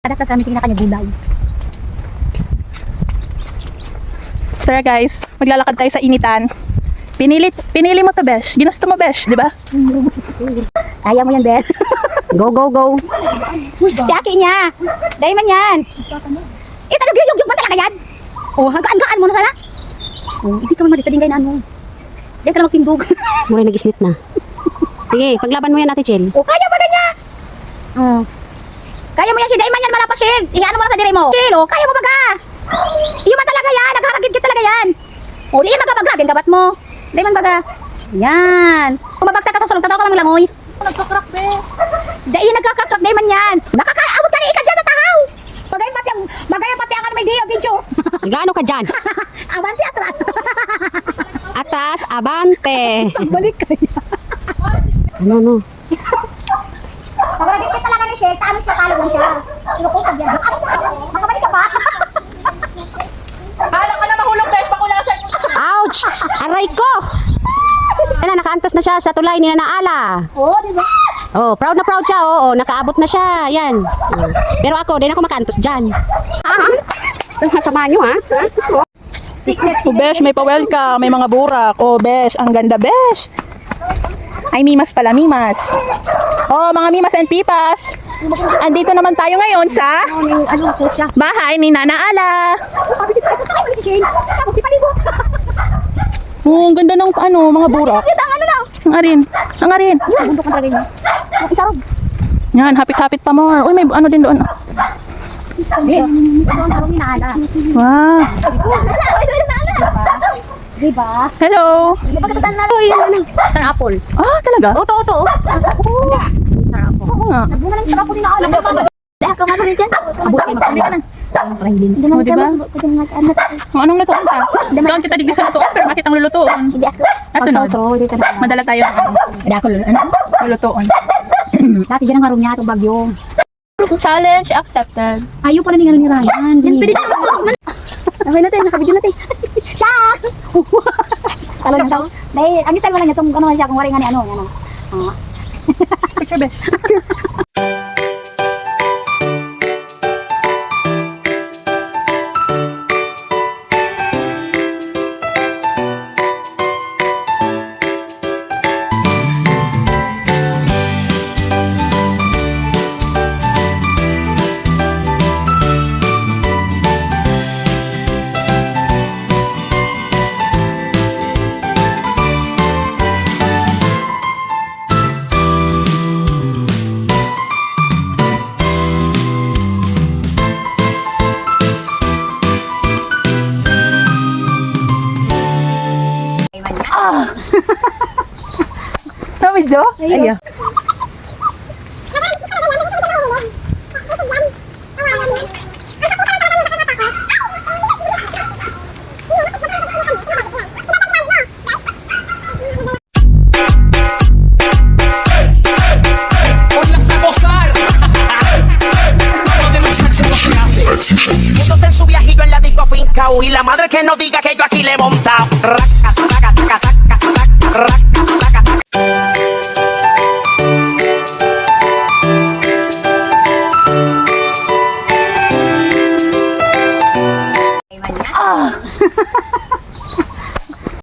Ada kami tingnan kanya gulay. Tara guys, maglalakad tayo sa initan. Pinili mo to, Besh. Ginusto mo, Besh, di ba? Kaya mo yan, Beth. Go, go, go. Si Aki niya. Dahil man yan. Itanong yung man talaga yan. Oh, hanggaan-gaan mo na sana. Oh, hindi ka man madita din kayo mo. Diyan ka na magtindog. Mura nag-isnit na. Sige, paglaban mo yan Ate Chil. Oh, kaya ba ganyan? Oh. Kaya mo yan, Shin. Dahil man yan malapas, Shin. Iyan mo na sa dire mo. Shin, oh, kaya mo baga. Iyo man talaga yan. Nagharagid ka talaga yan. Oh, di yan magabagrabin gabat mo. Dahil man baga. Yan. Kung mabagsak ka sa sulong, tatawa ka lang langoy. Nagkakrak, be. Dahil nagkakakrak, dahil man yan. Nakakaabot ka ni ikan dyan sa tahaw. Bagayan pati ang may diya, video. Gaano ka dyan? Abante atras. Atas, abante. Balik kaya. Ano? Pagkakit ka talaga ni Shell, tamis siya, talo lang siya. Inukusag yan. Makabalik ka pa. Hala ka na mahulog, Besh. Pakulasan mo. Ouch! Aray ko! Ano, nakaantos na siya sa tulay ni Nanaala. Oo, di ba? Oh, proud na proud siya. Oo, nakaabot na siya. Yan. Pero ako, din ako makaantos dyan. Sama nyo, ha? Oh, Besh, may pa-welcome. May mga burak. Oh, Besh, ang ganda, Besh. Ay, mimas pala, mimas. Oh, mga mimas and pipas. Andito naman tayo ngayon sa Ano po siya? bahay ni Nana Ala. Sabi si Paligo, sakay mo si Shell. Tapos si Paligo. Oh, ang ganda ng mga burak. Kita ang ano daw. Ang arin. Ang arin. Yung bundok ang talaga niya. Isarog. Yan, hapit-hapit pa more. Uy, may ano din doon. Sabi. Ito ang sarong inaala. Wow. Ito yung inaala. Diba? Hello. Diba katatan na? Ito yung Star Apple. Ah, talaga? Oto. Star Apple. Star Apple. Oo nga. Nagbunga ng Star Apple inaala. Dahil ka nga rin dyan. Abot kayo makakali ka na. Hindi Oh, diba? Anong lutuan ka? Doon kita digis sa lutuan, pero bakit ang lulutuan? Hindi ako. Nasunod. Madala tayo ng Hindi ako. lulutuan. Dati dyan ang harong niya itong bagyo. Challenge accepted. Ayaw pala ni Ryan. Yan, pwede naman. Okay natin, nakabidyo natin. Siya! Talo na siya. Dahil, ang style mo lang niya itong ano siya, kung waring nga ni ano. Picture, be. Video? Ayaw. Entonces en su viajillo en la disco afincao y la madre que no diga que yo aquí le he montado. Raca, raca, raca,